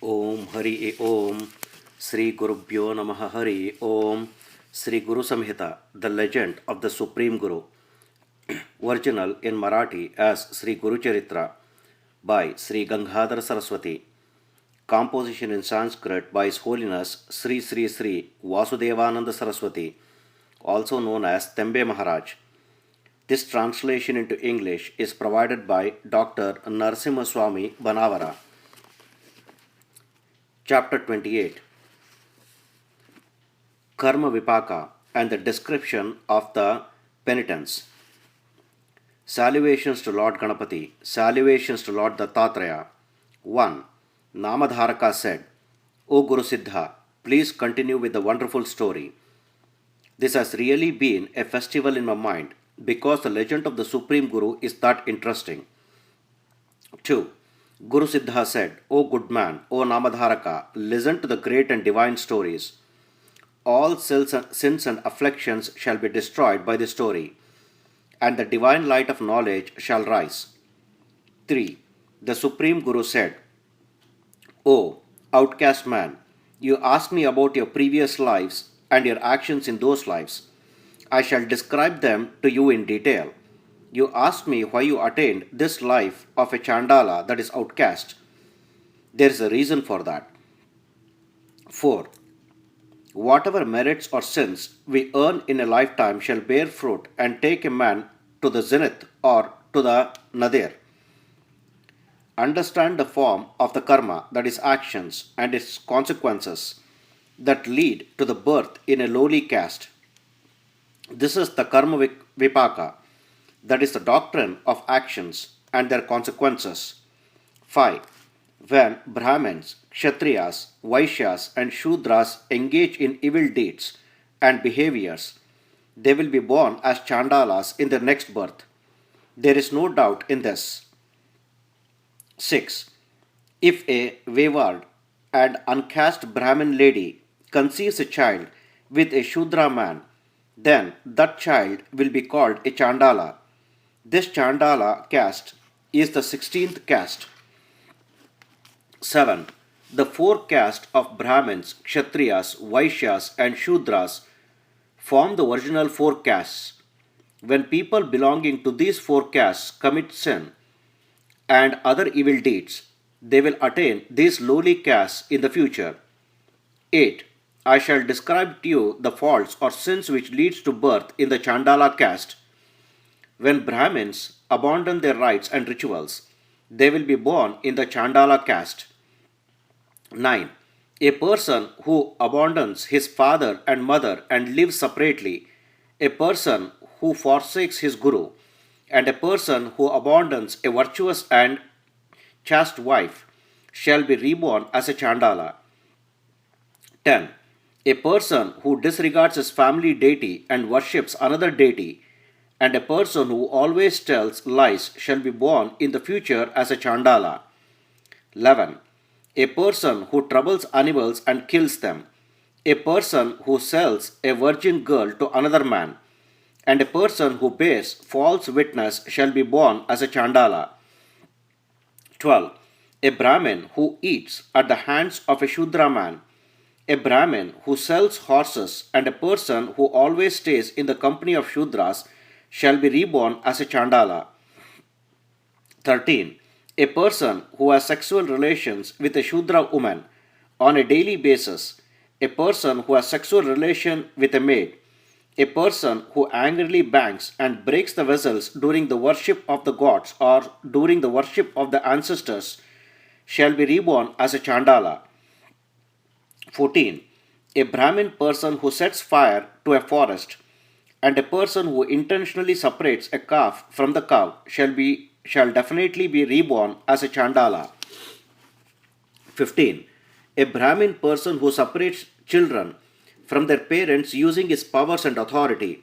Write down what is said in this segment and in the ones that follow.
Om Hari Om Sri Gurubhyo Namaha Hari Om Sri Guru Samhita, the legend of the Supreme Guru, original in Marathi as Sri Guru Charitra by Sri Gangadhara Saraswati, composition in Sanskrit by His Holiness Sri Sri Sri Vasudevananda Saraswati, also known as Tembe Maharaj. This translation into English is provided by Dr. Narasimhaswamy Banavara. Chapter 28, Karma-Vipaka and the description of the penitence. Salutations to Lord Ganapati, salutations to Lord Dattatreya. 1. Namadharaka said, O Guru Siddha, please continue with the wonderful story. This has really been a festival in my mind because the legend of the Supreme Guru is that interesting. 2. Guru Siddha said, O good man, O Namadharaka, listen to the great and divine stories. All sins and afflictions shall be destroyed by the story, and the divine light of knowledge shall rise. 3. The Supreme Guru said, O outcast man, you ask me about your previous lives and your actions in those lives. I shall describe them to you in detail. You ask me why you attained this life of a Chandala, that is outcast. There is a reason for that. 4. Whatever merits or sins we earn in a lifetime shall bear fruit and take a man to the zenith or to the nadir. Understand the form of the karma, that is actions, and its consequences that lead to the birth in a lowly caste. This is the Karma-Vipaka, that is the doctrine of actions and their consequences. 5. When Brahmins, Kshatriyas, Vaishyas and Shudras engage in evil deeds and behaviors, they will be born as Chandalas in their next birth. There is no doubt in this. 6. If a wayward and uncaste Brahmin lady conceives a child with a Shudra man, then that child will be called a Chandala. This Chandala caste is the 16th caste. 7. The 4 castes of Brahmins, Kshatriyas, Vaishyas and Shudras form the original 4 castes. When people belonging to these 4 castes commit sin and other evil deeds, they will attain these lowly castes in the future. 8. I shall describe to you the faults or sins which leads to birth in the Chandala caste. When Brahmins abandon their rites and rituals, they will be born in the Chandala caste. 9. A person who abandons his father and mother and lives separately, a person who forsakes his guru, and a person who abandons a virtuous and chaste wife shall be reborn as a Chandala. 10. A person who disregards his family deity and worships another deity, and a person who always tells lies shall be born in the future as a Chandala. 11. A person who troubles animals and kills them, a person who sells a virgin girl to another man, and a person who bears false witness shall be born as a Chandala. 12. A Brahmin who eats at the hands of a Shudra man, a Brahmin who sells horses, and a person who always stays in the company of Shudras shall be reborn as a Chandala. 13. A person who has sexual relations with a Shudra woman on a daily basis, a person who has sexual relation with a maid, a person who angrily bangs and breaks the vessels during the worship of the gods or during the worship of the ancestors shall be reborn as a Chandala. 14. A Brahmin person who sets fire to a forest, and a person who intentionally separates a calf from the cow shall definitely be reborn as a Chandala. 15. A Brahmin person who separates children from their parents using his powers and authority,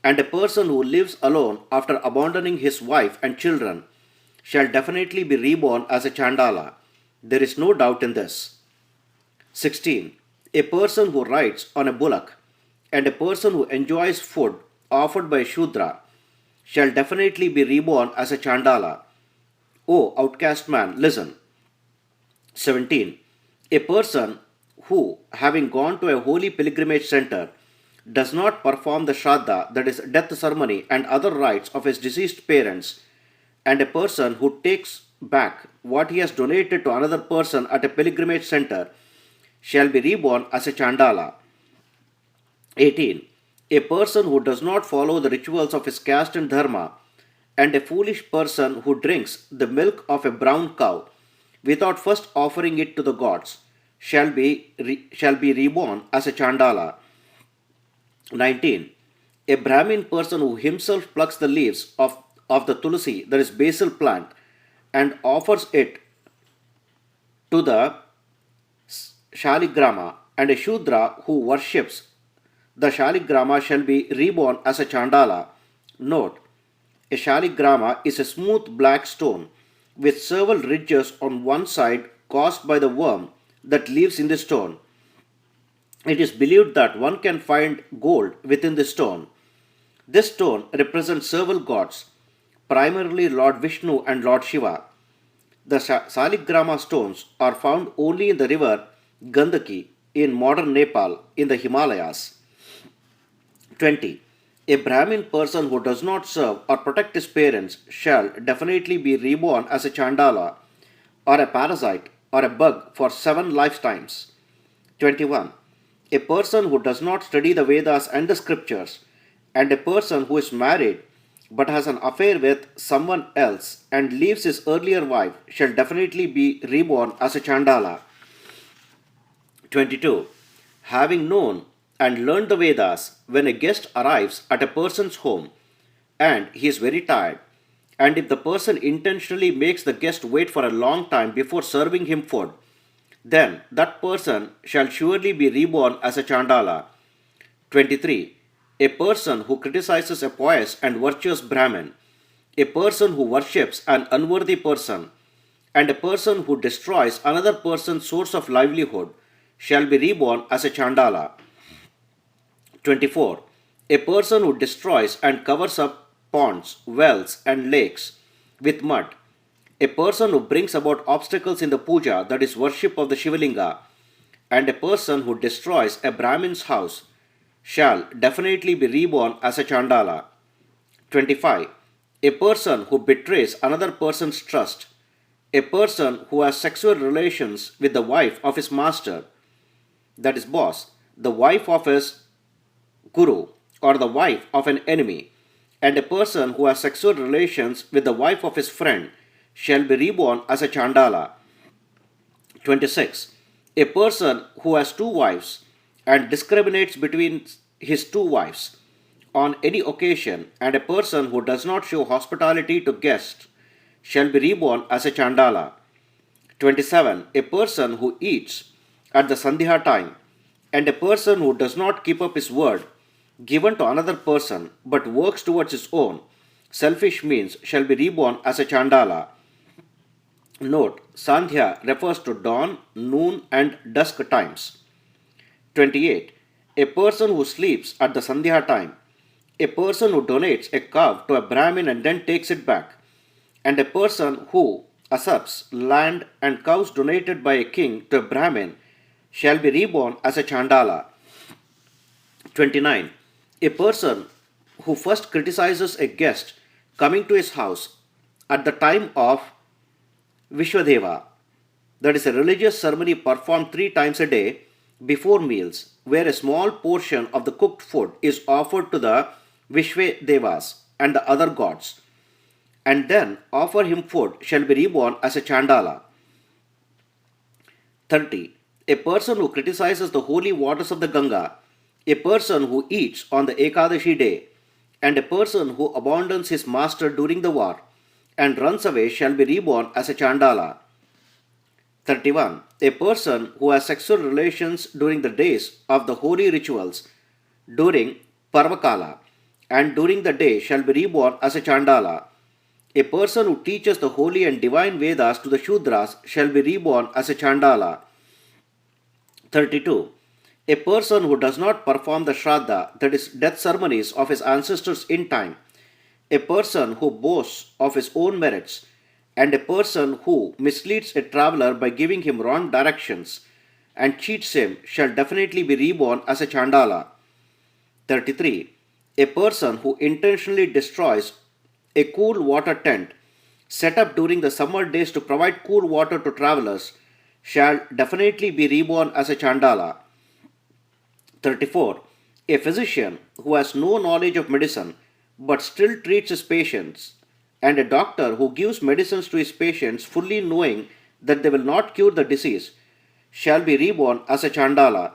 and a person who lives alone after abandoning his wife and children shall definitely be reborn as a Chandala. There is no doubt in this. 16. A person who rides on a bullock and a person who enjoys food offered by Shudra shall definitely be reborn as a Chandala. O outcast man, listen. 17. A person who, having gone to a holy pilgrimage center, does not perform the shraddha, that is, death ceremony, and other rites of his deceased parents, and a person who takes back what he has donated to another person at a pilgrimage center, shall be reborn as a Chandala. 18. A person who does not follow the rituals of his caste and dharma, and a foolish person who drinks the milk of a brown cow without first offering it to the gods, shall be reborn as a Chandala. 19. A Brahmin person who himself plucks the leaves of the tulsi, that is basil plant, and offers it to the Shaligrama, and a Shudra who worships the Shaligrama shall be reborn as a Chandala. Note: a Shaligrama is a smooth black stone with several ridges on one side caused by the worm that lives in the stone. It is believed that one can find gold within the stone. This stone represents several gods, primarily Lord Vishnu and Lord Shiva. The Saligrama stones are found only in the river Gandaki in modern Nepal in the Himalayas. 20. A Brahmin person who does not serve or protect his parents shall definitely be reborn as a Chandala or a parasite or a bug for 7 lifetimes. 21. A person who does not study the Vedas and the scriptures, and a person who is married but has an affair with someone else and leaves his earlier wife shall definitely be reborn as a Chandala. 22. Having known and learned the Vedas, when a guest arrives at a person's home and he is very tired, and if the person intentionally makes the guest wait for a long time before serving him food, then that person shall surely be reborn as a Chandala. 23. A person who criticizes a pious and virtuous Brahmin, a person who worships an unworthy person, and a person who destroys another person's source of livelihood shall be reborn as a Chandala. 24. A person who destroys and covers up ponds, wells, and lakes with mud, a person who brings about obstacles in the puja, that is, worship of the Shivalinga, and a person who destroys a Brahmin's house shall definitely be reborn as a Chandala. 25. A person who betrays another person's trust, a person who has sexual relations with the wife of his master, that is, boss, the wife of his guru, or the wife of an enemy, and a person who has sexual relations with the wife of his friend shall be reborn as a Chandala. 26. A person who has 2 wives and discriminates between his 2 wives on any occasion, and a person who does not show hospitality to guests shall be reborn as a Chandala. 27. A person who eats at the Sandhya time, and a person who does not keep up his word given to another person but works towards his own selfish means shall be reborn as a Chandala. Note: Sandhya refers to dawn, noon, and dusk times. 28. A person who sleeps at the Sandhya time, a person who donates a cow to a Brahmin and then takes it back, and a person who usurps land and cows donated by a king to a Brahmin shall be reborn as a Chandala. 29. A person who first criticizes a guest coming to his house at the time of Vishwadeva, that is, a religious ceremony performed 3 times a day before meals, where a small portion of the cooked food is offered to the Vishwadevas and the other gods, and then offer him food, shall be reborn as a Chandala. 30. A person who criticizes the holy waters of the Ganga, a person who eats on the Ekadashi day, and a person who abandons his master during the war and runs away shall be reborn as a Chandala. 31. A person who has sexual relations during the days of the holy rituals during Parvakala and during the day shall be reborn as a Chandala. A person who teaches the holy and divine Vedas to the Shudras shall be reborn as a Chandala. 32. A person who does not perform the Shraddha, that is, death ceremonies of his ancestors in time, a person who boasts of his own merits, and a person who misleads a traveler by giving him wrong directions and cheats him shall definitely be reborn as a Chandala. 33. A person who intentionally destroys a cool water tent set up during the summer days to provide cool water to travelers shall definitely be reborn as a Chandala. 34. A physician who has no knowledge of medicine but still treats his patients, and a doctor who gives medicines to his patients fully knowing that they will not cure the disease, shall be reborn as a Chandala.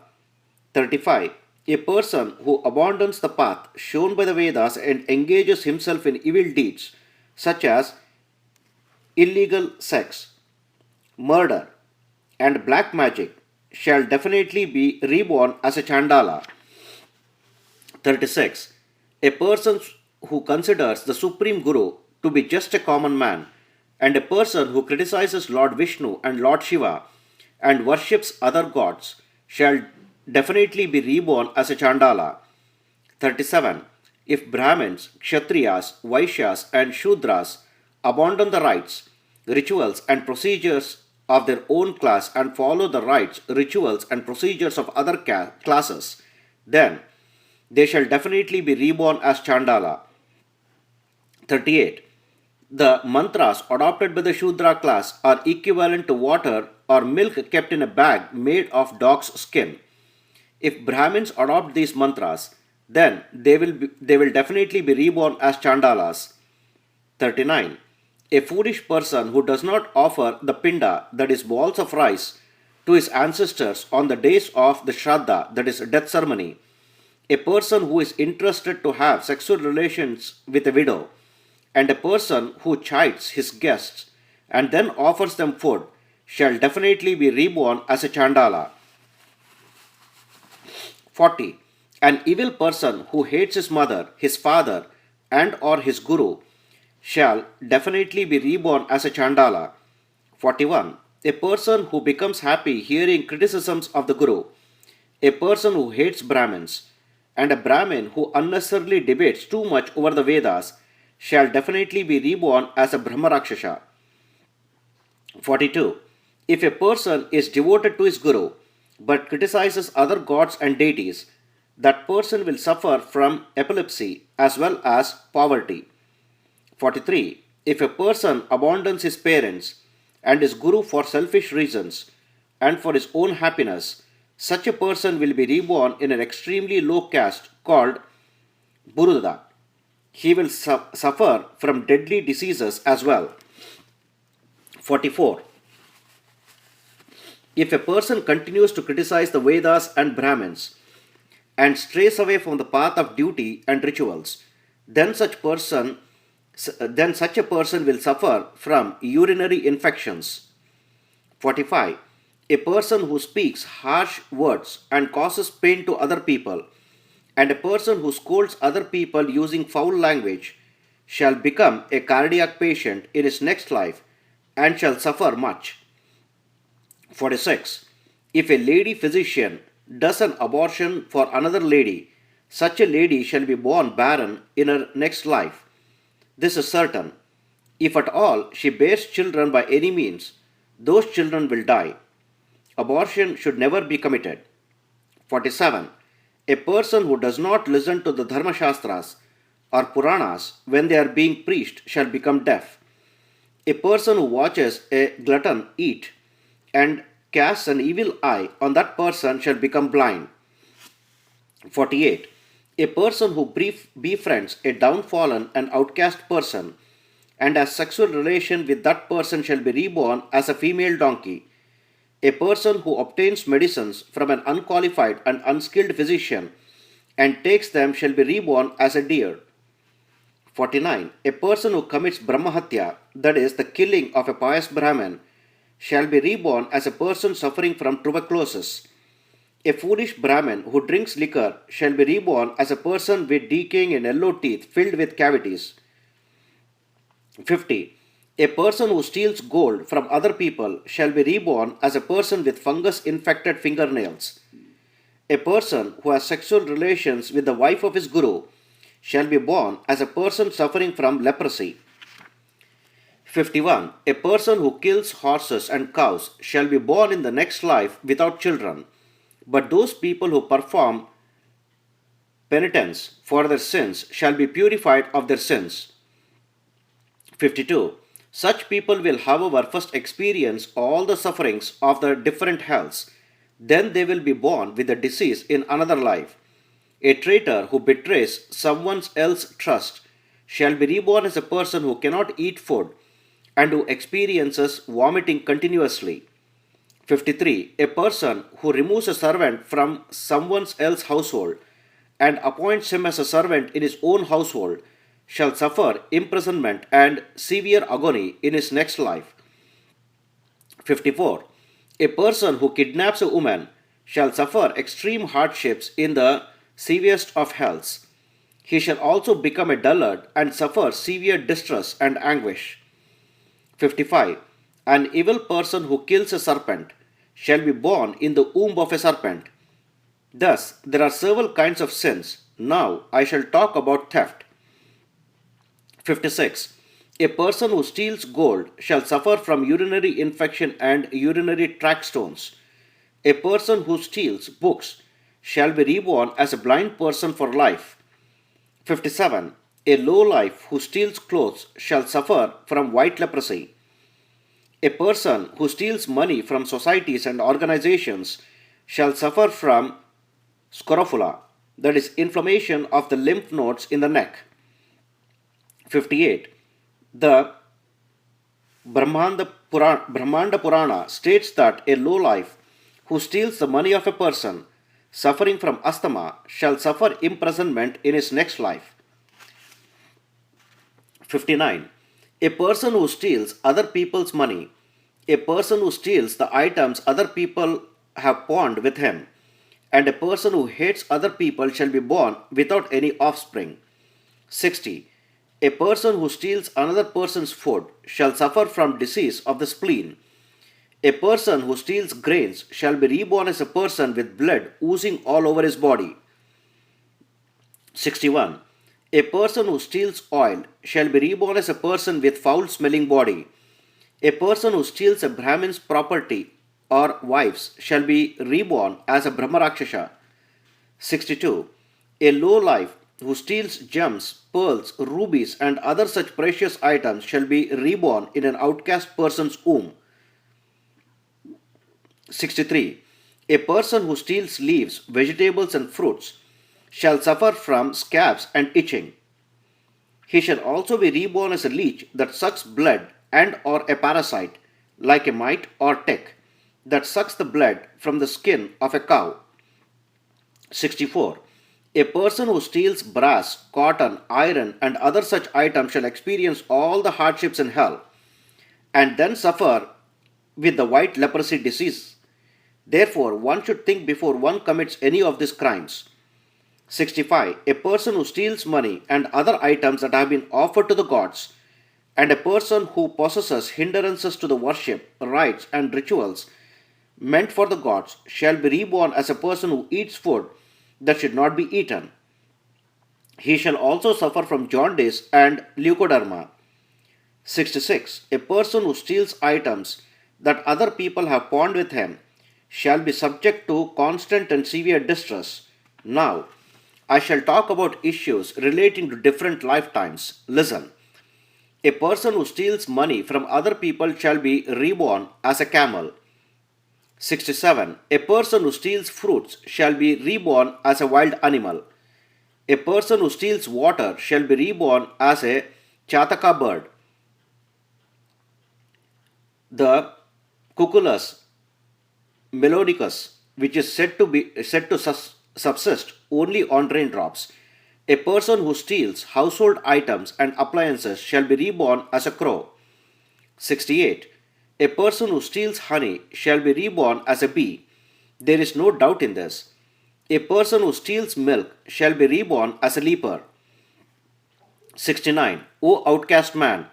35. A person who abandons the path shown by the Vedas and engages himself in evil deeds such as illegal sex, murder, and black magic shall definitely be reborn as a Chandala. 36. A person who considers the Supreme Guru to be just a common man, and a person who criticizes Lord Vishnu and Lord Shiva and worships other gods shall definitely be reborn as a Chandala. 37. If Brahmins, Kshatriyas, Vaishyas, and Shudras abandon the rites, rituals, and procedures of their own class and follow the rites, rituals, and procedures of other classes, then they shall definitely be reborn as Chandala. 38. The mantras adopted by the Shudra class are equivalent to water or milk kept in a bag made of dog's skin. If Brahmins adopt these mantras, then they will definitely be reborn as Chandalas. 39. A foolish person who does not offer the pinda, that is balls of rice, to his ancestors on the days of the Shraddha, that is death ceremony, a person who is interested to have sexual relations with a widow, and a person who chides his guests and then offers them food shall definitely be reborn as a Chandala. 40. An evil person who hates his mother, his father, and or his guru shall definitely be reborn as a Chandala. 41. A person who becomes happy hearing criticisms of the guru, a person who hates Brahmins, and a Brahmin who unnecessarily debates too much over the Vedas shall definitely be reborn as a Brahmarakshasa. 42. If a person is devoted to his guru but criticizes other gods and deities, that person will suffer from epilepsy as well as poverty. 43. If a person abandons his parents and his guru for selfish reasons and for his own happiness, such a person will be reborn in an extremely low caste called Buruda. He will suffer from deadly diseases as well. 44. If a person continues to criticize the Vedas and Brahmins and strays away from the path of duty and rituals, then such a person will suffer from urinary infections. 45. A person who speaks harsh words and causes pain to other people, and a person who scolds other people using foul language shall become a cardiac patient in his next life and shall suffer much. 46. If a lady physician does an abortion for another lady, such a lady shall be born barren in her next life. This is certain. If at all she bears children by any means, those children will die. Abortion should never be committed. 47. A person who does not listen to the Dharma Shastras or Puranas when they are being preached shall become deaf. A person who watches a glutton eat and casts an evil eye on that person shall become blind. 48. A person who befriends a downfallen and outcast person and has sexual relation with that person shall be reborn as a female donkey. A person who obtains medicines from an unqualified and unskilled physician and takes them shall be reborn as a deer. 49. A person who commits Brahmahatya, that is, the killing of a pious Brahmin, shall be reborn as a person suffering from tuberculosis. A foolish Brahmin who drinks liquor shall be reborn as a person with decaying and yellow teeth filled with cavities. 50. A person who steals gold from other people shall be reborn as a person with fungus-infected fingernails. A person who has sexual relations with the wife of his guru shall be born as a person suffering from leprosy. 51. A person who kills horses and cows shall be born in the next life without children, but those people who perform penitence for their sins shall be purified of their sins. 52. Such people will, however, first experience all the sufferings of the different hells. Then they will be born with a disease in another life. A traitor who betrays someone else's trust shall be reborn as a person who cannot eat food and who experiences vomiting continuously. 53. A person who removes a servant from someone else's household and appoints him as a servant in his own household shall suffer imprisonment and severe agony in his next life. 54. A person who kidnaps a woman shall suffer extreme hardships in the severest of hells. He shall also become a dullard and suffer severe distress and anguish. 55. An evil person who kills a serpent shall be born in the womb of a serpent. Thus, there are several kinds of sins. Now I shall talk about theft. 56. A person who steals gold shall suffer from urinary infection and urinary tract stones. A person who steals books shall be reborn as a blind person for life. 57. A lowlife who steals clothes shall suffer from white leprosy. A person who steals money from societies and organizations shall suffer from scrofula, that is, inflammation of the lymph nodes in the neck. 58. The Brahmanda Purana states that a lowlife who steals the money of a person suffering from asthma shall suffer imprisonment in his next life. 59. A person who steals other people's money, a person who steals the items other people have pawned with him, and a person who hates other people shall be born without any offspring. 60. A person who steals another person's food shall suffer from disease of the spleen. A person who steals grains shall be reborn as a person with blood oozing all over his body. 61. A person who steals oil shall be reborn as a person with foul-smelling body. A person who steals a Brahmin's property or wives shall be reborn as a Brahmarakshasa. 62. A lowlife who steals gems, pearls, rubies, and other such precious items shall be reborn in an outcast person's womb. 63. A person who steals leaves, vegetables, and fruits shall suffer from scabs and itching. He shall also be reborn as a leech that sucks blood and or a parasite, like a mite or tick, that sucks the blood from the skin of a cow. 64. A person who steals brass, cotton, iron, and other such items shall experience all the hardships in hell, and then suffer with the white leprosy disease. Therefore, one should think before one commits any of these crimes. 65. A person who steals money and other items that have been offered to the gods, and a person who possesses hindrances to the worship, rites, and rituals meant for the gods shall be reborn as a person who eats food that should not be eaten. He shall also suffer from jaundice and leukoderma. 66. A person who steals items that other people have pawned with him shall be subject to constant and severe distress. Now, I shall talk about issues relating to different lifetimes. Listen. A person who steals money from other people shall be reborn as a camel. 67. A person who steals fruits shall be reborn as a wild animal. A person who steals water shall be reborn as a chataka bird. The Cuculus melodicus, which is said to subsist only on raindrops. A person who steals household items and appliances shall be reborn as a crow. 68. A person who steals honey shall be reborn as a bee. There is no doubt in this. A person who steals milk shall be reborn as a leper. 69. O outcast man,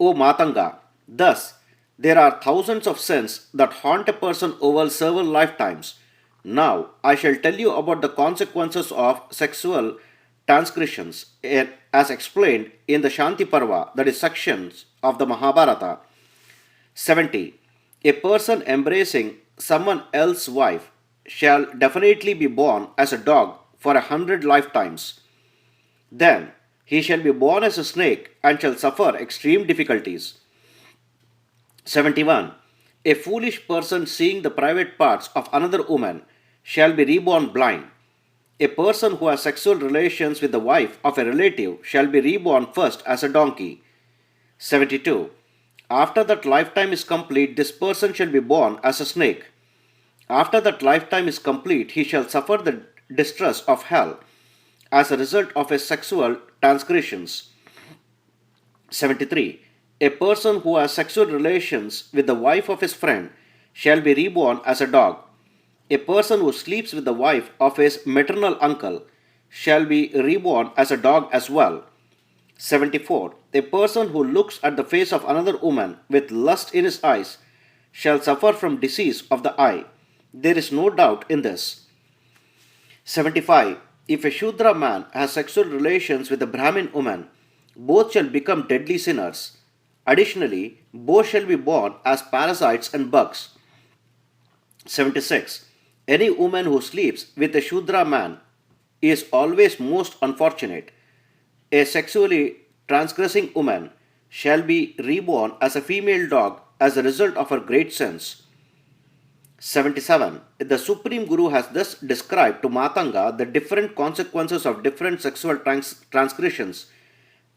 O Matanga, thus there are thousands of sins that haunt a person over several lifetimes. Now I shall tell you about the consequences of sexual transgressions as explained in the Shanti Parva, that is sections of the Mahabharata. 70. A person embracing someone else's wife shall definitely be born as a dog for 100 lifetimes. Then he shall be born as a snake and shall suffer extreme difficulties. 71. A foolish person seeing the private parts of another woman shall be reborn blind. A person who has sexual relations with the wife of a relative shall be reborn first as a donkey. 72. After that lifetime is complete, this person shall be born as a snake. After that lifetime is complete, he shall suffer the distress of hell as a result of his sexual transgressions. 73. A person who has sexual relations with the wife of his friend shall be reborn as a dog. A person who sleeps with the wife of his maternal uncle shall be reborn as a dog as well. 74. A person who looks at the face of another woman with lust in his eyes shall suffer from disease of the eye. There is no doubt in this. 75. If a Shudra man has sexual relations with a Brahmin woman, both shall become deadly sinners. Additionally, both shall be born as parasites and bugs. 76. Any woman who sleeps with a Shudra man is always most unfortunate. A sexually transgressing woman shall be reborn as a female dog as a result of her great sins. 77. The Supreme Guru has thus described to Matanga the different consequences of different sexual transgressions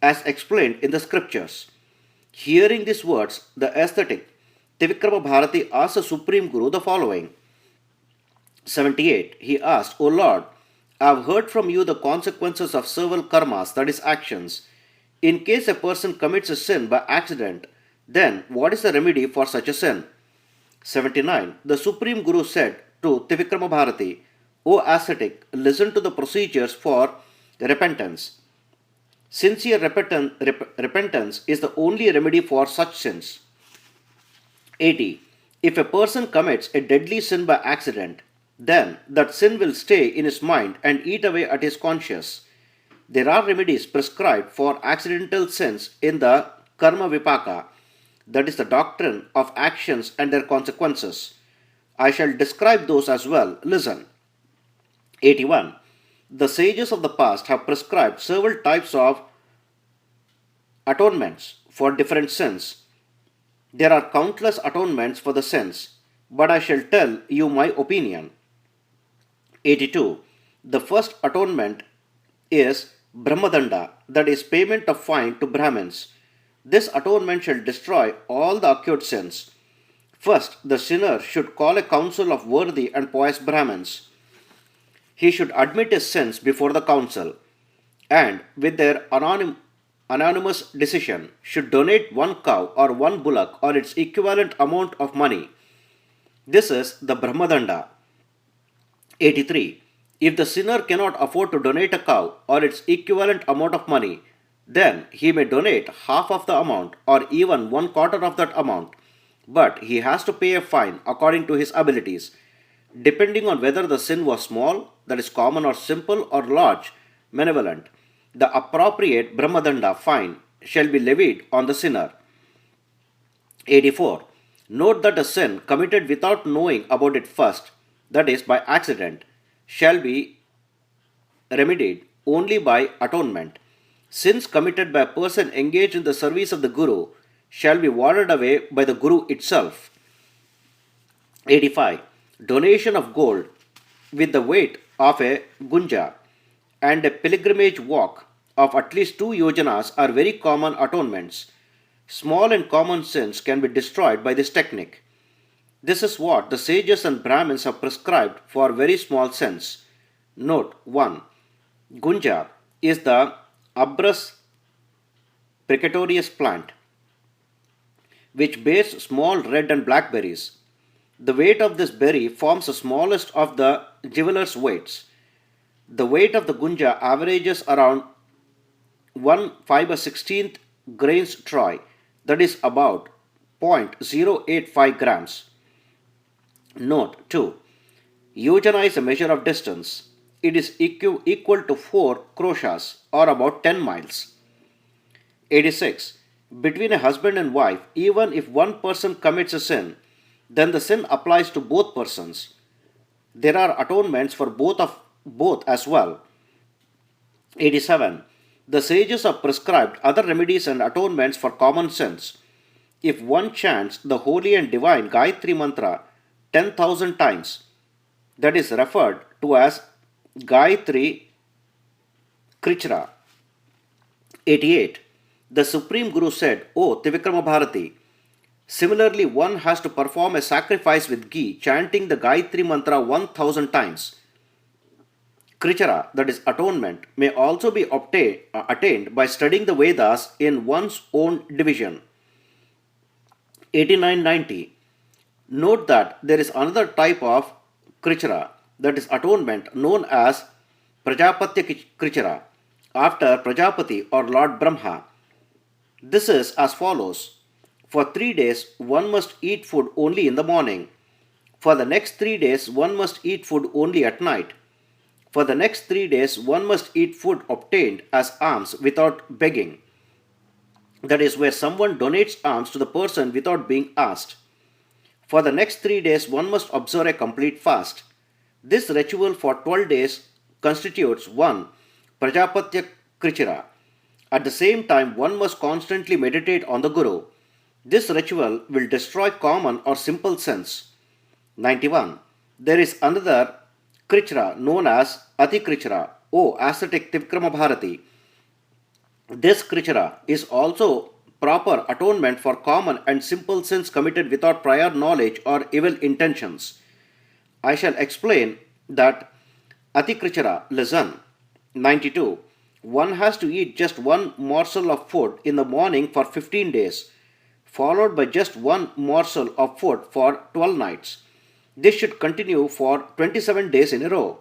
as explained in the scriptures. Hearing these words, the ascetic Trivikrama Bharati asked the Supreme Guru the following. 78. He asked, O Lord, I have heard from you the consequences of several karmas, that is actions. In case a person commits a sin by accident, then what is the remedy for such a sin? 79. The Supreme Guru said to Trivikrama Bharati, O ascetic, listen to the procedures for repentance. Sincere repentance is the only remedy for such sins. 80. If a person commits a deadly sin by accident, then that sin will stay in his mind and eat away at his conscience. There are remedies prescribed for accidental sins in the Karma-Vipaka, that is the doctrine of actions and their consequences. I shall describe those as well. Listen. 81. The sages of the past have prescribed several types of atonements for different sins. There are countless atonements for the sins, but I shall tell you my opinion. 82. The first atonement is Brahmadanda, that is payment of fine to Brahmins. This atonement shall destroy all the acute sins. First, the sinner should call a council of worthy and pious Brahmins. He should admit his sins before the council, and with their anonymous decision, should donate one cow or one bullock or its equivalent amount of money. This is the Brahmadanda. 83. If the sinner cannot afford to donate a cow or its equivalent amount of money, then he may donate half of the amount or even 1/4 of that amount, but he has to pay a fine according to his abilities, depending on whether the sin was small, that is common or simple, or large, malevolent. The appropriate Brahmadanda fine shall be levied on the sinner. 84. Note that a sin committed without knowing about it first, that is by accident, shall be remedied only by atonement. Sins committed by a person engaged in the service of the Guru shall be warded away by the Guru itself. 85. Donation of gold with the weight of a gunja and a pilgrimage walk of at least 2 yojanas are very common atonements. Small and common sins can be destroyed by this technique. This is what the sages and Brahmins have prescribed for very small sins. Note 1. Gunja is the Abrus precatorius plant, which bears small red and black berries. The weight of this berry forms the smallest of the jeweler's weights. The weight of the gunja averages around 1 5/16 grains troy, that is about 0.085 grams. Note 2. Yojana is a measure of distance. It is equal to 4 kroshas or about 10 miles. 86. between a husband and wife, even if one person commits a sin, then the sin applies to both persons. There are atonements for both as well. 87. The sages have prescribed other remedies and atonements for common sins. If one chants the holy and divine Gayatri mantra 10,000 times, that is referred to as Gayatri Krichra. 88. The Supreme Guru said, O Trivikrama Bharati, similarly one has to perform a sacrifice with ghee chanting the Gayatri mantra 1000 times. Krichara, that is atonement, may also be attained by studying the Vedas in one's own division. 89-90. Note that there is another type of Krichara, that is atonement, known as Prajapatya Krichara, after Prajapati or Lord Brahma. This is as follows. For 3 days, one must eat food only in the morning. For the next 3 days, one must eat food only at night. For the next 3 days, one must eat food obtained as alms without begging. That is, where someone donates alms to the person without being asked. For the next 3 days, one must observe a complete fast. This ritual for 12 days constitutes 1. Prajapatya Krichara. At the same time, one must constantly meditate on the Guru. This ritual will destroy common or simple sins. 91. There is another Krichara known as Ati Krichara, O ascetic Trivikrama Bharati. This Krichara is also proper atonement for common and simple sins committed without prior knowledge or evil intentions. I shall explain that Ati Krichara. Listen. 92. One has to eat just one morsel of food in the morning for 15 days, followed by just one morsel of food for 12 nights. This should continue for 27 days in a row.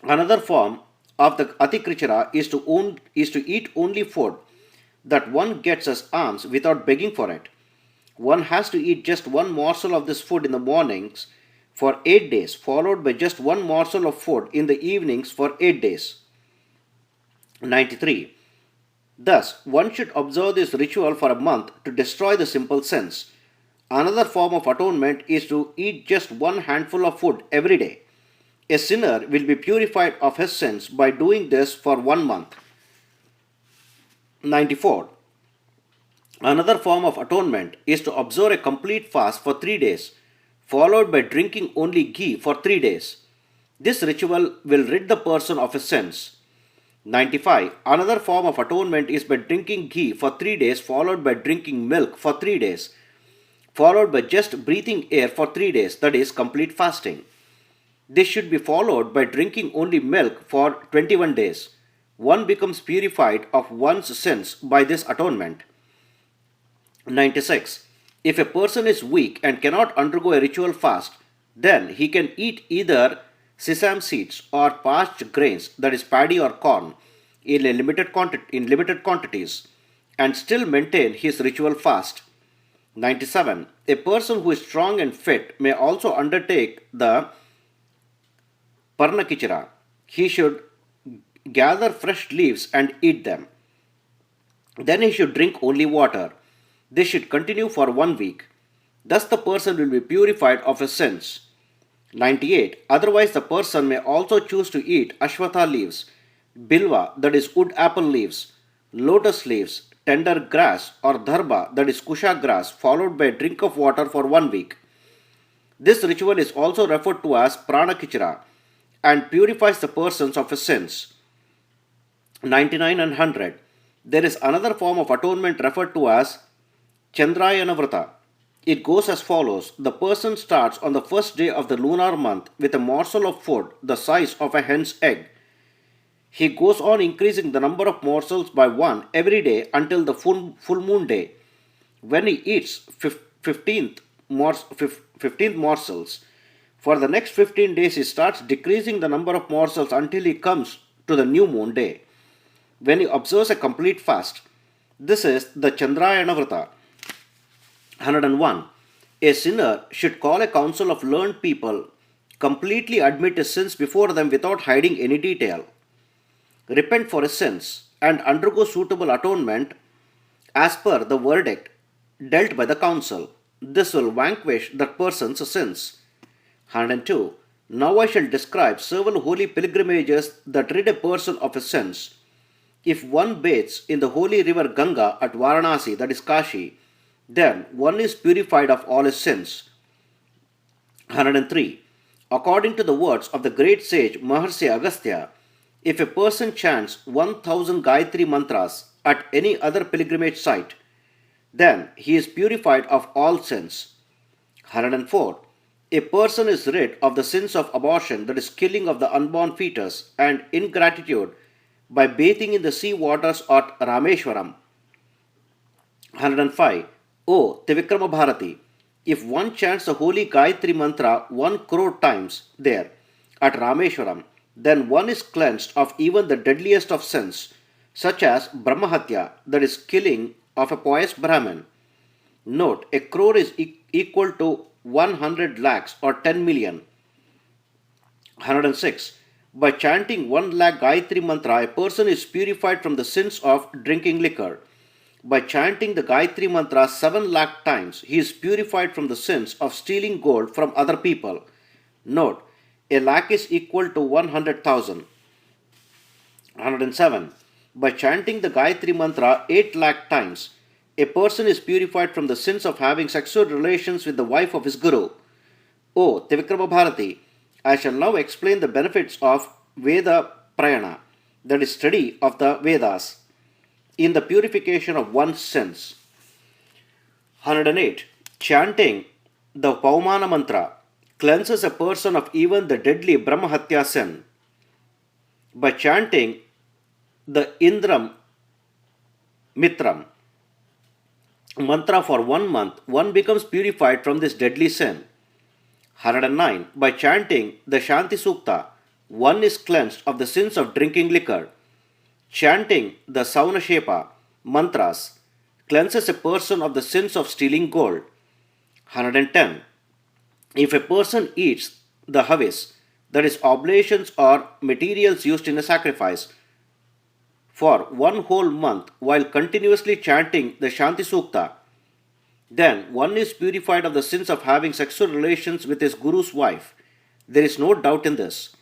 Another form of the Ati Krichara is to eat only food that one gets as alms without begging for it. One has to eat just one morsel of this food in the mornings for 8 days, followed by just one morsel of food in the evenings for 8 days. 93. Thus, one should observe this ritual for a month to destroy the simple sins. Another form of atonement is to eat just one handful of food every day. A sinner will be purified of his sins by doing this for 1 month. 94. Another form of atonement is to observe a complete fast for 3 days, followed by drinking only ghee for 3 days. This ritual will rid the person of his sins. 95. Another form of atonement is by drinking ghee for 3 days, followed by drinking milk for 3 days, followed by just breathing air for 3 days, that is complete fasting. This should be followed by drinking only milk for 21 days. One becomes purified of one's sins by this atonement. 96. If a person is weak and cannot undergo a ritual fast, then he can eat either sesame seeds or parched grains, that is paddy or corn, in limited quantities, and still maintain his ritual fast. 97. A person who is strong and fit may also undertake the Parnakichara. He should gather fresh leaves and eat them. Then he should drink only water. This should continue for 1 week. Thus the person will be purified of his sins. 98. Otherwise the person may also choose to eat ashwatha leaves, bilva, that is wood apple leaves, lotus leaves, tender grass, or dharba, that is kusha grass, followed by a drink of water for 1 week. This ritual is also referred to as pranakichara and purifies the persons of his sins. 99 and 100. There is another form of atonement referred to as Chandrayana Vrata. It goes as follows. The person starts on the first day of the lunar month with a morsel of food the size of a hen's egg. He goes on increasing the number of morsels by 1 every day until the full moon day, when he eats 15th morsels. For the next 15 days he starts decreasing the number of morsels until he comes to the new moon day, when he observes a complete fast. This is the Chandrayana Vrata. 101. A sinner should call a council of learned people, completely admit his sins before them without hiding any detail, repent for his sins, and undergo suitable atonement, as per the verdict dealt by the council. This will vanquish that person's sins. 102. Now I shall describe several holy pilgrimages that rid a person of his sins. If one bathes in the holy river Ganga at Varanasi, that is Kashi, then one is purified of all his sins. 103. According to the words of the great sage Maharshi Agastya, if a person chants 1000 Gayatri mantras at any other pilgrimage site, then he is purified of all sins. 104. A person is rid of the sins of abortion, that is, killing of the unborn fetus, and ingratitude by bathing in the sea waters at Rameshwaram. 105. O Trivikrama Bharati, if one chants the holy Gayatri mantra 1 crore times there at Rameshwaram, then one is cleansed of even the deadliest of sins, such as Brahmahatya, that is, killing of a pious Brahmin. Note, a crore is equal to 100 lakhs or 10 million. 106. By chanting 1 lakh Gayatri mantra, a person is purified from the sins of drinking liquor. By chanting the Gayatri mantra 7 lakh times, he is purified from the sins of stealing gold from other people. Note, a lakh is equal to 100,000. 107. By chanting the Gayatri mantra 8 lakh times, a person is purified from the sins of having sexual relations with the wife of his guru. O Trivikrama Bharati, I shall now explain the benefits of Veda Prayana, that is, study of the Vedas, in the purification of one's sins. 108. Chanting the Paumana mantra cleanses a person of even the deadly Brahmahatya sin. By chanting the Indram Mitram mantra for 1 month, one becomes purified from this deadly sin. 109. By chanting the Shanti Sukta, one is cleansed of the sins of drinking liquor. Chanting the Saunashepa mantras cleanses a person of the sins of stealing gold. 110. If a person eats the havis, that is, oblations or materials used in a sacrifice, for 1 whole month while continuously chanting the Shanti Sukta, then one is purified of the sins of having sexual relations with his guru's wife. There is no doubt in this.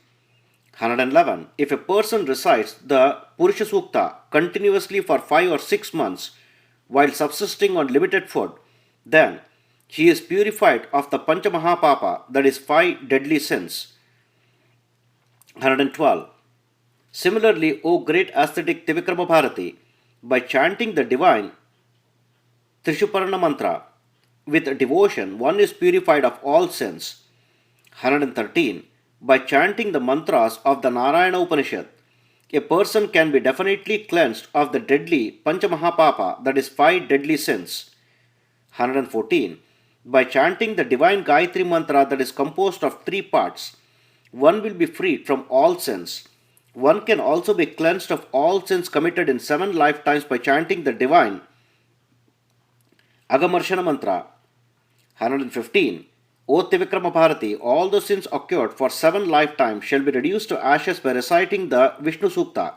111. If a person recites the Purusha Sukta continuously for 5 or 6 months while subsisting on limited food, then he is purified of the Panchamahapapa, that is, 5 deadly sins. 112. Similarly, O great ascetic Trivikrama Bharati, by chanting the divine Trishuparna mantra with devotion, one is purified of all sins. 113. By chanting the mantras of the Narayana Upanishad, a person can be definitely cleansed of the deadly Panchamahapapa, that is, 5 deadly sins. 114. By chanting the divine Gayatri mantra that is composed of 3 parts, one will be freed from all sins. One can also be cleansed of all sins committed in 7 lifetimes by chanting the divine Agamarshana mantra. 115. O Trivikrama Bharati, all the sins occurred for 7 lifetimes shall be reduced to ashes by reciting the Vishnu Sukta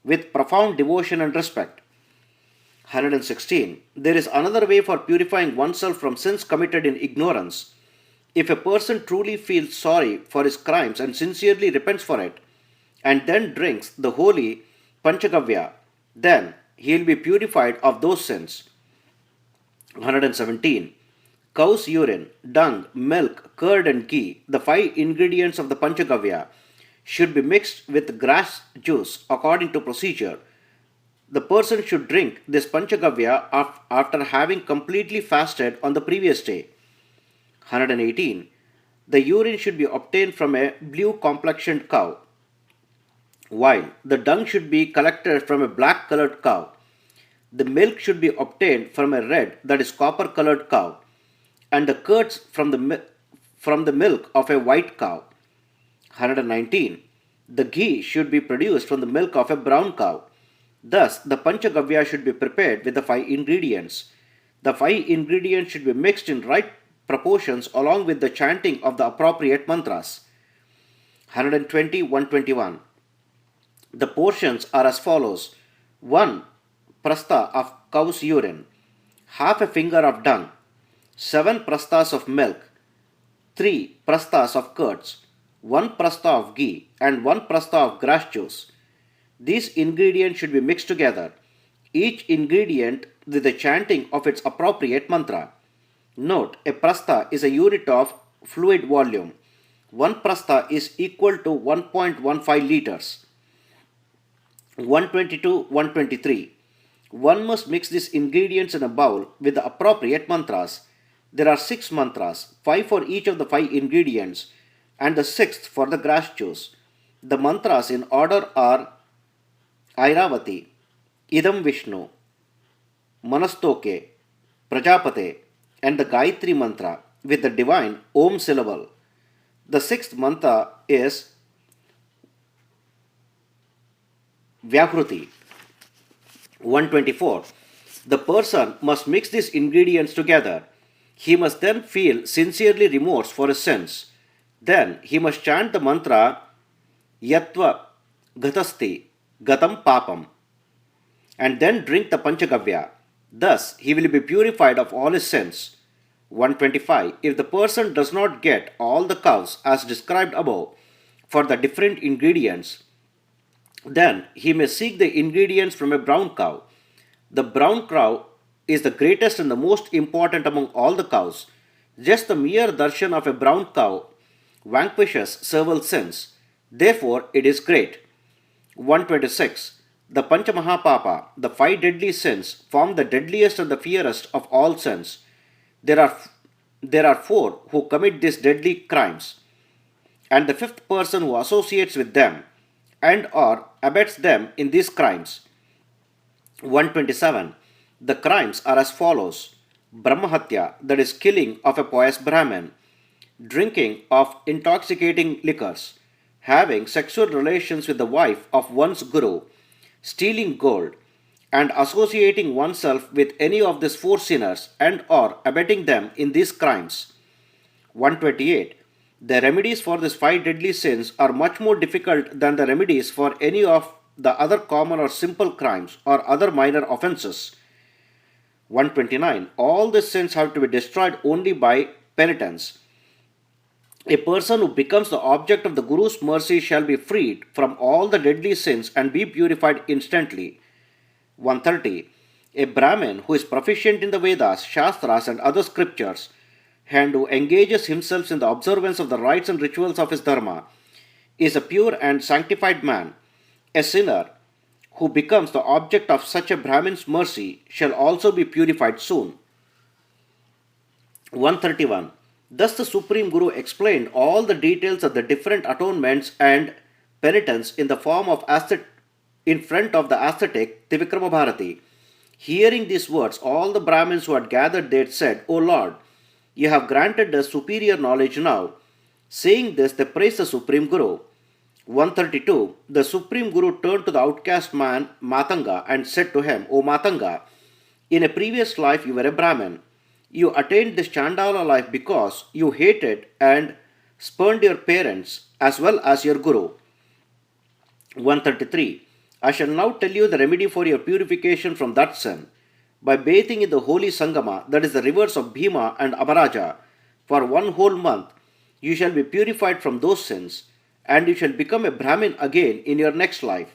with profound devotion and respect. 116. There is another way for purifying oneself from sins committed in ignorance. If a person truly feels sorry for his crimes and sincerely repents for it, and then drinks the holy Panchagavya, then he will be purified of those sins. 117. Cow's urine, dung, milk, curd and ghee, the 5 ingredients of the Panchagavya, should be mixed with grass juice according to procedure. The person should drink this Panchagavya after having completely fasted on the previous day. 118. The urine should be obtained from a blue complexioned cow, while the dung should be collected from a black colored cow. The milk should be obtained from a red, that is, copper colored cow, and the curds from the milk of a white cow. 119. The ghee should be produced from the milk of a brown cow. Thus, the Panchagavya should be prepared with the 5 ingredients. The 5 ingredients should be mixed in right proportions along with the chanting of the appropriate mantras. 120-121. The portions are as follows. 1. Prastha of cow's urine, half a finger of dung, 7 prastas of milk, 3 prastas of curds, 1 prasta of ghee, and 1 prasta of grass juice. These ingredients should be mixed together, each ingredient with the chanting of its appropriate mantra. Note, a prasta is a unit of fluid volume. 1 prasta is equal to 1.15 liters. 122, 123. One must mix these ingredients in a bowl with the appropriate mantras. There are 6 mantras, 5 for each of the 5 ingredients, and the 6th for the grass juice. The mantras in order are Airavati, Idam Vishnu, Manastoke, Prajapate, and the Gayatri mantra with the divine Om syllable. The 6th mantra is Vyahruti. 124. The person must mix these ingredients together. He must then feel sincerely remorse for his sins. Then he must chant the mantra Yatva Gatasti Gatam Papam and then drink the Panchagavya. Thus he will be purified of all his sins. 125. If the person does not get all the cows as described above for the different ingredients, then he may seek the ingredients from a brown cow. The brown cow is the greatest and the most important among all the cows. Just the mere darshan of a brown cow vanquishes several sins. Therefore, it is great. 126. The Panchamahapapa, the 5 deadly sins, form the deadliest and the fiercest of all sins. There are 4 who commit these deadly crimes, and the 5th person who associates with them and or abets them in these crimes. 127. The crimes are as follows: Brahmahatya, that is killing of a pious Brahmin, drinking of intoxicating liquors, having sexual relations with the wife of one's guru, stealing gold, and associating oneself with any of these 4 sinners and or abetting them in these crimes. 128. The remedies for these 5 deadly sins are much more difficult than the remedies for any of the other common or simple crimes or other minor offenses. 129. All these sins have to be destroyed only by penitence. A person who becomes the object of the Guru's mercy shall be freed from all the deadly sins and be purified instantly. 130. A Brahmin who is proficient in the Vedas, Shastras and other scriptures and who engages himself in the observance of the rites and rituals of his dharma is a pure and sanctified man. A sinner who becomes the object of such a Brahmin's mercy shall also be purified soon. 131. Thus the Supreme Guru explained all the details of the different atonements and penitence in the form of in front of the ascetic Trivikrama Bharati. Hearing these words, all the Brahmins who had gathered there said, O Lord, you have granted us superior knowledge now. Saying this, they praised the Supreme Guru. 132. The Supreme Guru turned to the outcast man Matanga and said to him, O Matanga, in a previous life you were a Brahmin. You attained this Chandala life because you hated and spurned your parents as well as your Guru. 133. I shall now tell you the remedy for your purification from that sin. By bathing in the holy Sangama, that is the rivers of Bhima and Amaraja, for 1 whole month, you shall be purified from those sins, and you shall become a Brahmin again in your next life.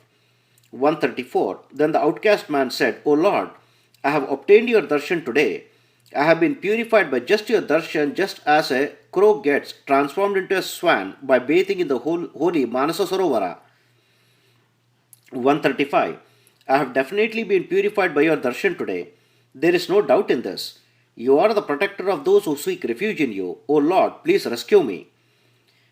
134. Then the outcast man said, O Lord, I have obtained your darshan today. I have been purified by just your darshan, just as a crow gets transformed into a swan by bathing in the holy Manasa Sarovara. 135. I have definitely been purified by your darshan today. There is no doubt in this. You are the protector of those who seek refuge in you. O Lord, please rescue me.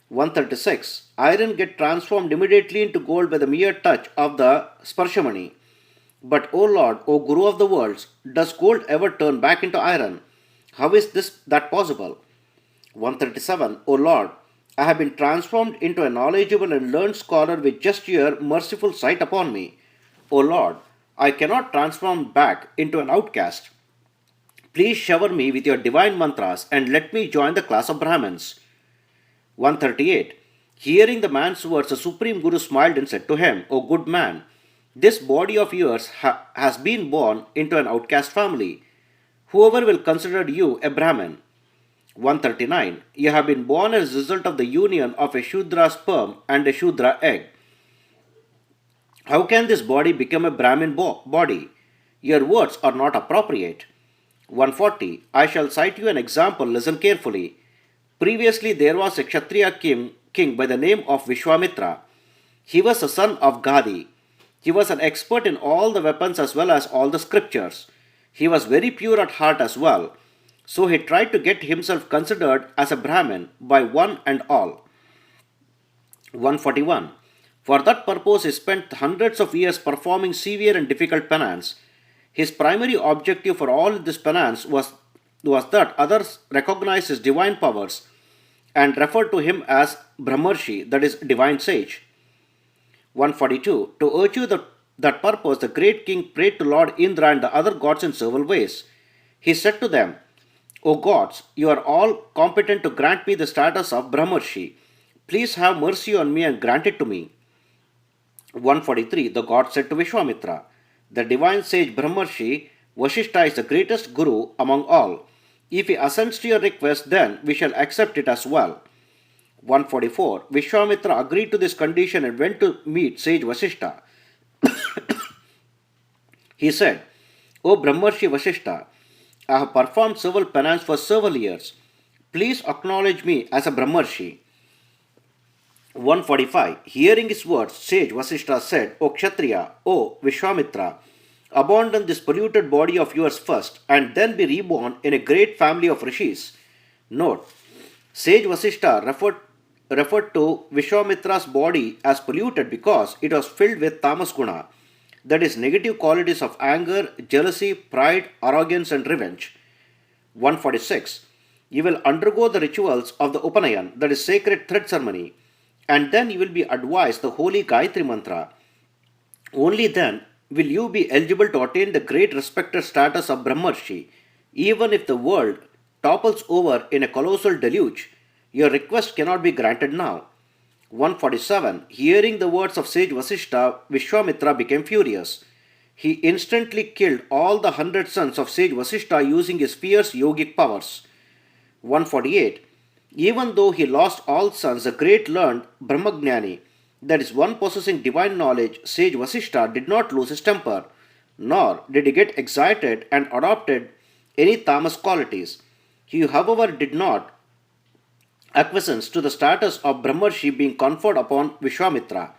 136. Iron gets transformed immediately into gold by the mere touch of the Sparshamani. But, O Lord, O Guru of the worlds, does gold ever turn back into iron? How is that possible? 137. O Lord, I have been transformed into a knowledgeable and learned scholar with just your merciful sight upon me. O Lord, I cannot transform back into an outcast. Please shower me with your divine mantras and let me join the class of Brahmins. 138. Hearing the man's words, the Supreme Guru smiled and said to him, O good man, This body of yours has been born into an outcast family. Whoever will consider you a Brahmin. 139. You have been born as a result of the union of a Shudra sperm and a Shudra egg. How can this body become a Brahmin body? Your words are not appropriate. 140. I shall cite you an example, listen carefully. Previously there was a Kshatriya king by the name of Vishwamitra. He was the son of Gadi. He was an expert in all the weapons as well as all the scriptures. He was very pure at heart as well. So he tried to get himself considered as a Brahmin by one and all. 141. For that purpose he spent hundreds of years performing severe and difficult penance. His primary objective for all this penance was that others recognize his divine powers and refer to him as Brahmarshi, that is, divine sage. 142. To achieve that purpose, the great king prayed to Lord Indra and the other gods in several ways. He said to them, O gods, you are all competent to grant me the status of Brahmarshi. Please have mercy on me and grant it to me. 143. The god said to Vishwamitra, the divine sage Brahmarshi Vasishtha is the greatest guru among all. If he assents to your request, then we shall accept it as well. 144. Vishwamitra agreed to this condition and went to meet sage Vasishtha. He said, O Brahmarshi Vasishtha, I have performed several penance for several years. Please acknowledge me as a Brahmarshi. 145. Hearing his words, sage Vasishtha said, O Kshatriya, O Vishwamitra, abandon this polluted body of yours first and then be reborn in a great family of rishis. Note, sage Vasishtha referred to Vishwamitra's body as polluted because it was filled with tamas guna, that is, negative qualities of anger, jealousy, pride, arrogance and revenge. 146. You will undergo the rituals of the Upanayan, that is, sacred thread ceremony, and then you will be advised the holy Gayatri mantra. Only then will you be eligible to attain the great respected status of Brahmarshi. Even if the world topples over in a colossal deluge, your request cannot be granted now. 147. Hearing the words of sage Vasishtha, Vishwamitra became furious. He instantly killed all the 100 sons of sage Vasishtha using his fierce yogic powers. 148. Even though he lost all sons, the great learned Brahmagnani, that is, one possessing divine knowledge, sage Vasishtha did not lose his temper, nor did he get excited and adopted any tamas qualities. He, however, did not acquiesce to the status of Brahmarshi being conferred upon Vishwamitra.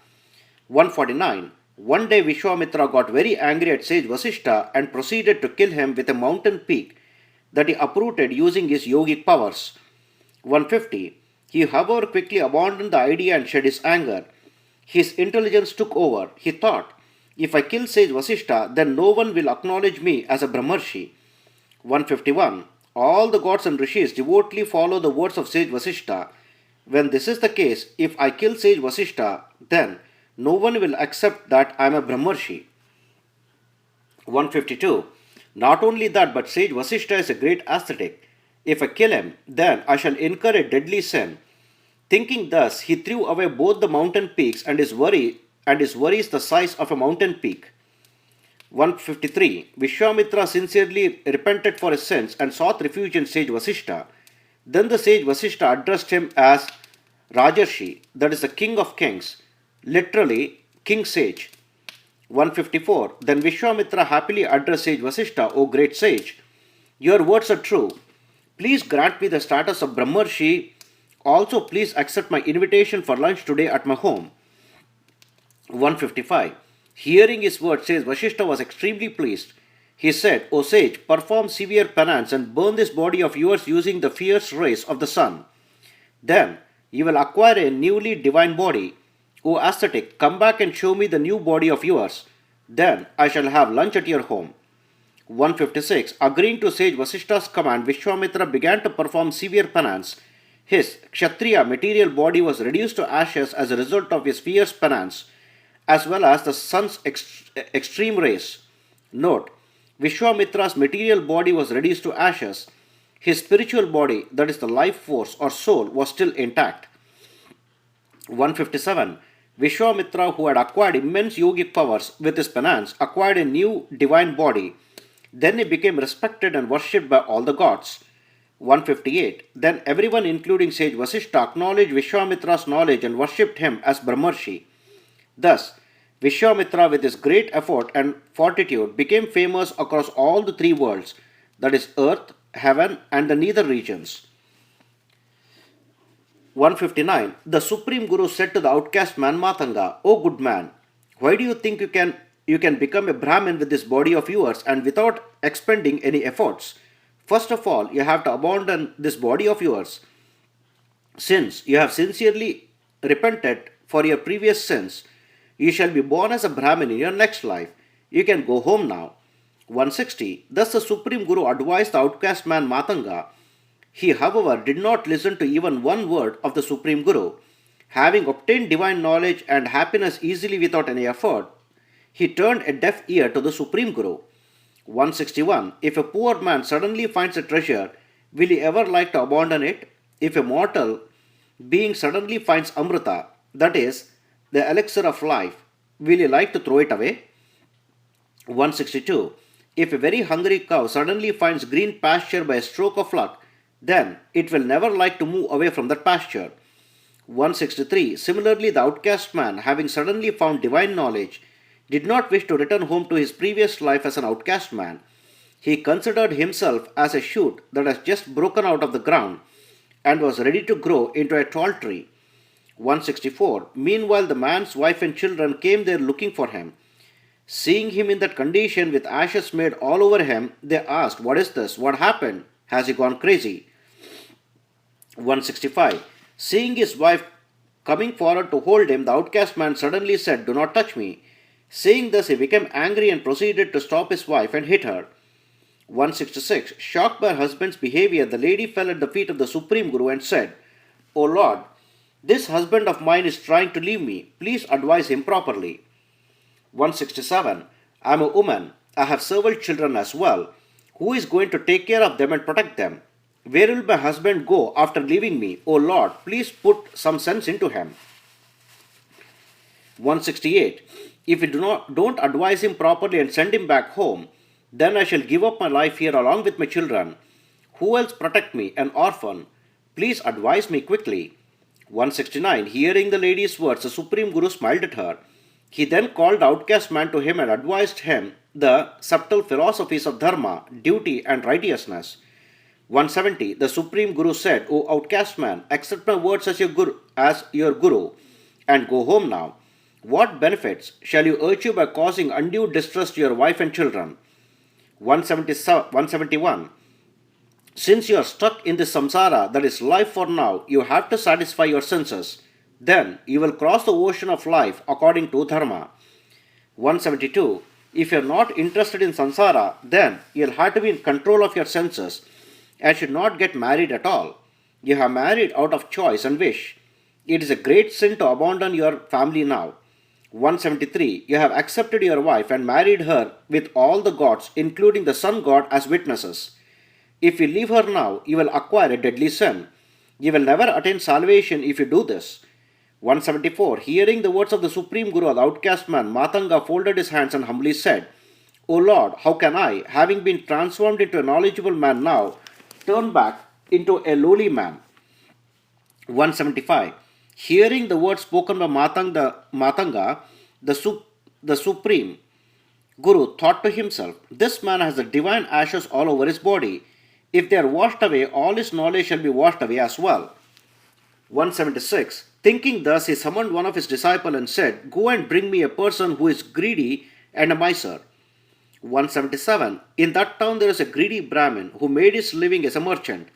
149. One day Vishwamitra got very angry at sage Vasishtha and proceeded to kill him with a mountain peak that he uprooted using his yogic powers. 150. He, however, quickly abandoned the idea and shed his anger. His intelligence took over. He thought, if I kill sage Vasishtha, then no one will acknowledge me as a Brahmarshi. 151. All the gods and rishis devotedly follow the words of sage Vasishtha. When this is the case, if I kill sage Vasishtha, then no one will accept that I am a Brahmarshi. 152. Not only that, but sage Vasishtha is a great ascetic. If I kill him, then I shall incur a deadly sin. Thinking thus, he threw away both the mountain peaks and his worries the size of a mountain peak. 153. Vishwamitra sincerely repented for his sins and sought refuge in sage Vasishtha. Then the sage Vasishtha addressed him as Rajarshi, that is the king of kings, literally king sage. 154. Then Vishwamitra happily addressed sage Vasishtha, O great sage, your words are true. Please grant me the status of Brahmarshi. Also, please accept my invitation for lunch today at my home. 155. Hearing his words, sage Vasishtha was extremely pleased. He said, O sage, perform severe penance and burn this body of yours using the fierce rays of the sun. Then you will acquire a newly divine body. O ascetic, come back and show me the new body of yours. Then I shall have lunch at your home. 156. Agreeing to sage Vasishtha's command, Vishwamitra began to perform severe penance. His Kshatriya material body was reduced to ashes as a result of his fierce penance, as well as the sun's extreme rays. Note, Vishwamitra's material body was reduced to ashes. His spiritual body, that is the life force or soul, was still intact. 157. Vishwamitra, who had acquired immense yogic powers with his penance, acquired a new divine body. Then he became respected and worshipped by all the gods. 158. Then everyone, including sage Vasishta, acknowledged Vishwamitra's knowledge and worshipped him as Brahmarshi. Thus, Vishwamitra, with his great effort and fortitude, became famous across all the three worlds, that is, earth, heaven, and the nether regions. 159. The Supreme Guru said to the outcast man Matanga, O good man, why do you think you can become a Brahmin with this body of yours and without expending any efforts? First of all, you have to abandon this body of yours. Since you have sincerely repented for your previous sins, you shall be born as a Brahmin in your next life. You can go home now. 160. Thus the Supreme Guru advised the outcast man Matanga. He, however, did not listen to even one word of the Supreme Guru. Having obtained divine knowledge and happiness easily without any effort, he turned a deaf ear to the Supreme Guru. 161. If a poor man suddenly finds a treasure, will he ever like to abandon it? If a mortal being suddenly finds Amrita, that is, the elixir of life, will he like to throw it away? 162. If a very hungry cow suddenly finds green pasture by a stroke of luck, then it will never like to move away from that pasture. 163. Similarly, the outcast man, having suddenly found divine knowledge, did not wish to return home to his previous life as an outcast man. He considered himself as a shoot that has just broken out of the ground and was ready to grow into a tall tree. 164. Meanwhile, the man's wife and children came there looking for him. Seeing him in that condition with ashes made all over him, they asked, What is this? What happened? Has he gone crazy? 165. Seeing his wife coming forward to hold him, the outcast man suddenly said, Do not touch me. Saying this, he became angry and proceeded to stop his wife and hit her. 166. Shocked by her husband's behavior, the lady fell at the feet of the Supreme Guru and said, O Lord, this husband of mine is trying to leave me. Please advise him properly. 167. I am a woman. I have several children as well. Who is going to take care of them and protect them? Where will my husband go after leaving me? O Lord, please put some sense into him. 168. If you don't advise him properly and send him back home, then I shall give up my life here along with my children. Who else protect me, an orphan? Please advise me quickly. 169. Hearing the lady's words, the Supreme Guru smiled at her. He then called the outcast man to him and advised him the subtle philosophies of dharma, duty and righteousness. 170. The Supreme Guru said, O outcast man, accept my words as your guru and go home now. What benefits shall you achieve by causing undue distress to your wife and children? 171. Since you are stuck in this samsara, that is life for now, you have to satisfy your senses. Then you will cross the ocean of life according to dharma. 172. If you are not interested in samsara, then you will have to be in control of your senses and should not get married at all. You have married out of choice and wish. It is a great sin to abandon your family now. 173. You have accepted your wife and married her with all the gods, including the sun god, as witnesses. If you leave her now, you will acquire a deadly sin. You will never attain salvation if you do this. 174. Hearing the words of the Supreme Guru, the outcast man, Matanga folded his hands and humbly said, O Lord, how can I, having been transformed into a knowledgeable man now, turn back into a lowly man? 175. Hearing the words spoken by Matanga, the Supreme Guru thought to himself, This man has the divine ashes all over his body. If they are washed away, all his knowledge shall be washed away as well. 176. Thinking thus, he summoned one of his disciples and said, Go and bring me a person who is greedy and a miser. 177. In that town there is a greedy Brahmin who made his living as a merchant.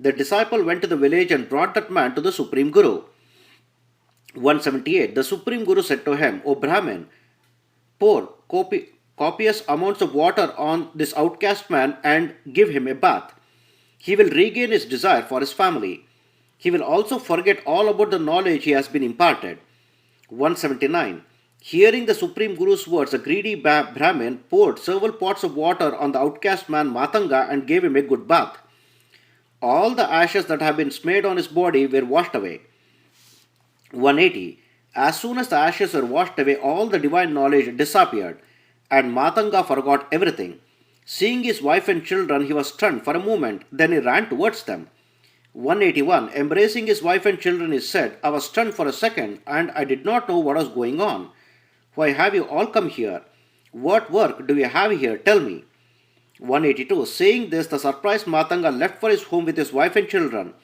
The disciple went to the village and brought that man to the Supreme Guru. 178. The Supreme Guru said to him, O Brahmin, pour copious amounts of water on this outcast man and give him a bath. He will regain his desire for his family. He will also forget all about the knowledge he has been imparted. 179. Hearing the Supreme Guru's words, a greedy Brahmin poured several pots of water on the outcast man Matanga and gave him a good bath. All the ashes that had been smeared on his body were washed away. 180. As soon as the ashes were washed away, all the divine knowledge disappeared, and Matanga forgot everything. Seeing his wife and children, he was stunned for a moment, then he ran towards them. 181. Embracing his wife and children, he said, I was stunned for a second, and I did not know what was going on. Why have you all come here? What work do you have here? Tell me. 182. Saying this, the surprised Matanga left for his home with his wife and children.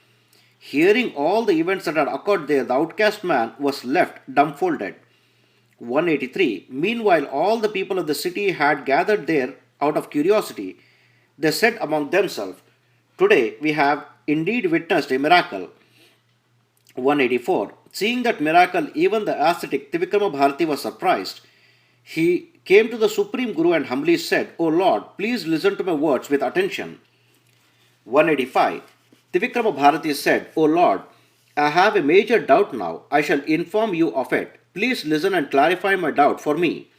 Hearing all the events that had occurred there, the outcast man was left dumbfolded. 183. Meanwhile, all the people of the city had gathered there out of curiosity. They said among themselves, Today we have indeed witnessed a miracle. 184. Seeing that miracle, even the ascetic Trivikrama Bharati was surprised. He came to the Supreme Guru and humbly said, O Lord, please listen to my words with attention. 185. Trivikrama Bharati said, O Lord, I have a major doubt now. I shall inform you of it. Please listen and clarify my doubt for me.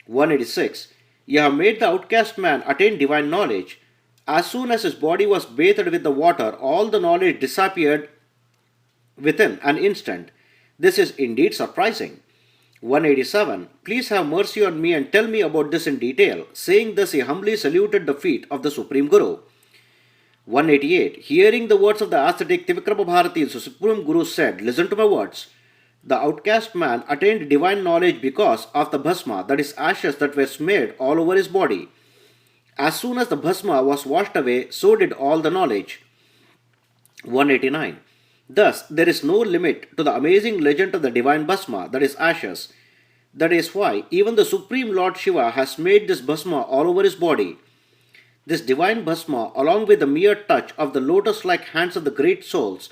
186. You have made the outcast man attain divine knowledge. As soon as his body was bathed with the water, all the knowledge disappeared within an instant. This is indeed surprising. 187. Please have mercy on me and tell me about this in detail. Saying this, he humbly saluted the feet of the Supreme Guru. 188. Hearing the words of the ascetic Trivikrama Bharati, the Supreme Guru said, Listen to my words. The outcast man attained divine knowledge because of the bhasma, that is ashes that were smeared all over his body. As soon as the bhasma was washed away, so did all the knowledge. 189. Thus, there is no limit to the amazing legend of the divine bhasma, that is ashes. That is why even the Supreme Lord Shiva has made this bhasma all over his body. This divine bhasma, along with the mere touch of the lotus-like hands of the great souls,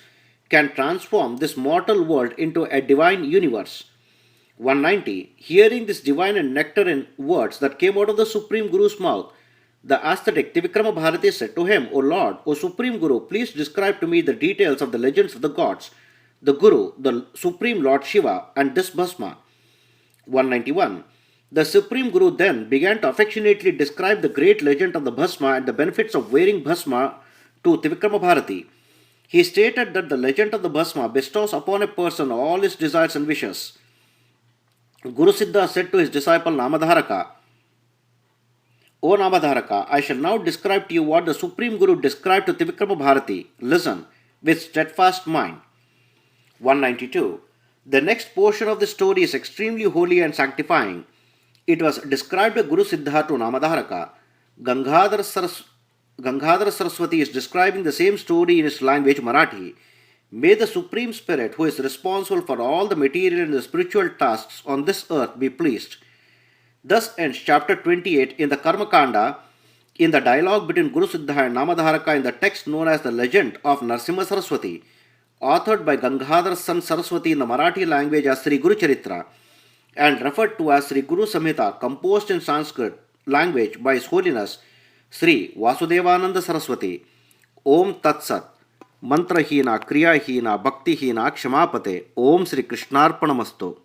can transform this mortal world into a divine universe. 190. Hearing this divine and nectarine words that came out of the Supreme Guru's mouth, the ascetic Trivikrama Bharati said to him, O Lord, O Supreme Guru, please describe to me the details of the legends of the gods, the Guru, the Supreme Lord Shiva, and this bhasma. 191. The Supreme Guru then began to affectionately describe the great legend of the bhasma and the benefits of wearing bhasma to Trivikrama Bharati. He stated that the legend of the bhasma bestows upon a person all his desires and wishes. Guru Siddha said to his disciple Namadharaka, O Namadharaka, I shall now describe to you what the Supreme Guru described to Trivikrama Bharati. Listen with steadfast mind. 192. The next portion of the story is extremely holy and sanctifying. It was described by Guru Siddha to Namadharaka. Gangadhara Saraswati is describing the same story in his language Marathi. May the Supreme Spirit, who is responsible for all the material and the spiritual tasks on this earth, be pleased. Thus ends chapter 28 in the Karma Kanda, in the dialogue between Guru Siddha and Namadharaka in the text known as the Legend of Narasimha Saraswati, authored by Gangadhara Saraswati in the Marathi language as Sri Guru Charitra, and referred to as Sri Guru Samhita, composed in Sanskrit language by His Holiness Sri Vasudevananda Saraswati. Om Tat Sat. Mantrahina, Kriyahina, Bhaktihina, Kshamapate. Om Sri Krishnarpanamastu.